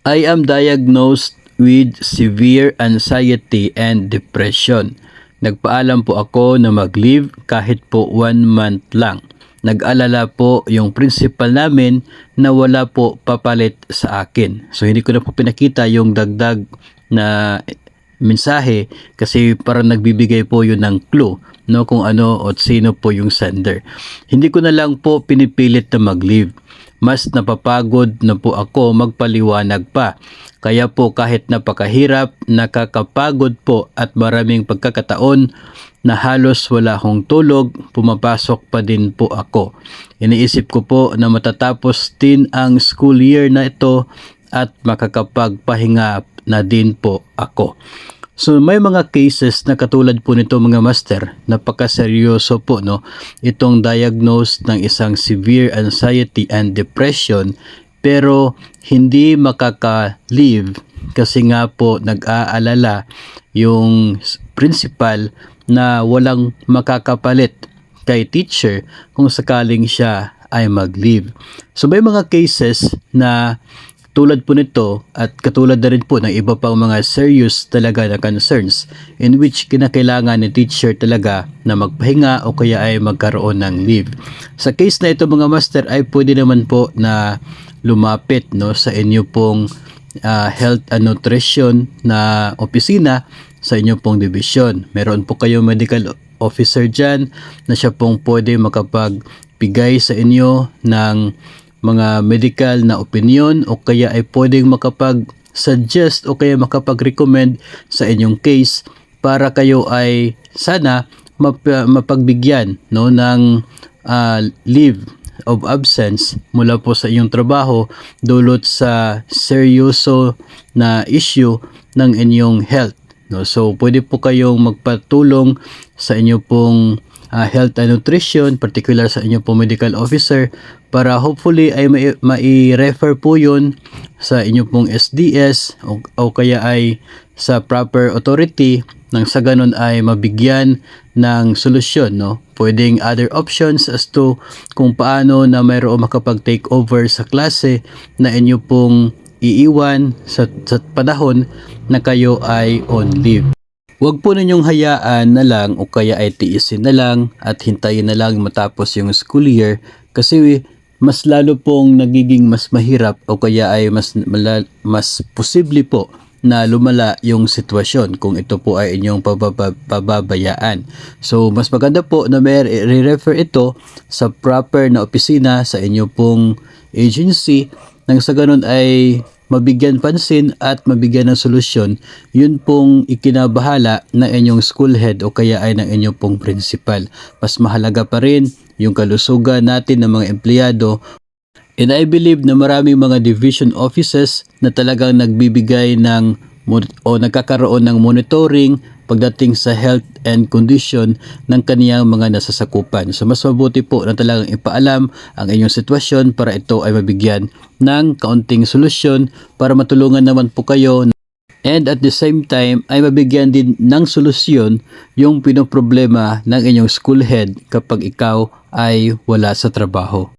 I am diagnosed with severe anxiety and depression. Nagpaalam po ako na mag-leave kahit po 1 month lang. Nag-alala po yung principal namin na wala po papalit sa akin. So hindi ko na po pinakita yung dagdag na mensahe kasi parang nagbibigay po yun ng clue, no, kung ano o sino po yung sender. Hindi ko na lang po pinipilit na mag-leave. Mas napapagod na po ako magpaliwanag pa. Kaya po kahit napakahirap, nakakapagod po at maraming pagkakataon na halos wala akong tulog, pumapasok pa din po ako. Iniisip ko po na matatapos din ang school year na ito at makakapagpahinga na din po ako. So may mga cases na katulad po nito mga master, napakaseryoso po, no, itong diagnose ng isang severe anxiety and depression pero hindi makaka-leave kasi nga po nag-aalala yung principal na walang makakapalit kay teacher kung sakaling siya ay mag-leave. So may mga cases na tulad po nito at katulad na rin po ng iba pang mga serious talaga na concerns in which kinakailangan ni teacher talaga na magpahinga o kaya ay magkaroon ng leave. Sa case na ito mga master ay pwede naman po na lumapit, no, sa inyo pong health and nutrition na opisina sa inyo pong division. Meron po kayo medical officer dyan na siya pong pwede makapagbigay sa inyo ng mga medical na opinion o kaya ay pwedeng makapag-suggest o kaya makapag-recommend sa inyong case para kayo ay sana mapagbigyan, no, ng leave of absence mula po sa inyong trabaho dulot sa seryoso na issue ng inyong health, no. So pwede po kayong magpatulong sa inyo pong health and nutrition, particular sa inyo pong medical officer para hopefully ay mai-refer po yun sa inyo pong SDS o kaya ay sa proper authority nang sa ganun ay mabigyan ng solusyon, no. Pwedeng other options as to kung paano na mayroong makapag-take over sa klase na inyo pong iiwan sa panahon na kayo ay on leave. Huwag po ninyong hayaan na lang o kaya ay tiisin na lang at hintayin na lang matapos yung school year kasi mas lalo pong nagiging mas mahirap o kaya ay mas posible po na lumala yung sitwasyon kung ito po ay inyong pababayaan. So mas maganda po na may re-refer ito sa proper na opisina sa inyo pong agency nang sa ganun ay mabigyan pansin at mabigyan ng solusyon yun pong ikinabahala ng inyong school head o kaya ay ng inyong pong principal. Mas mahalaga pa rin yung kalusugan natin ng mga empleyado. And I believe na maraming mga division offices na talagang nagbibigay ng o nagkakaroon ng monitoring pagdating sa health and condition ng kaniyang mga nasasakupan. So mas mabuti po na talagang ipaalam ang inyong sitwasyon para ito ay mabigyan ng kaunting solusyon para matulungan naman po kayo and at the same time ay mabigyan din ng solusyon yung pinoproblema ng inyong school head kapag ikaw ay wala sa trabaho.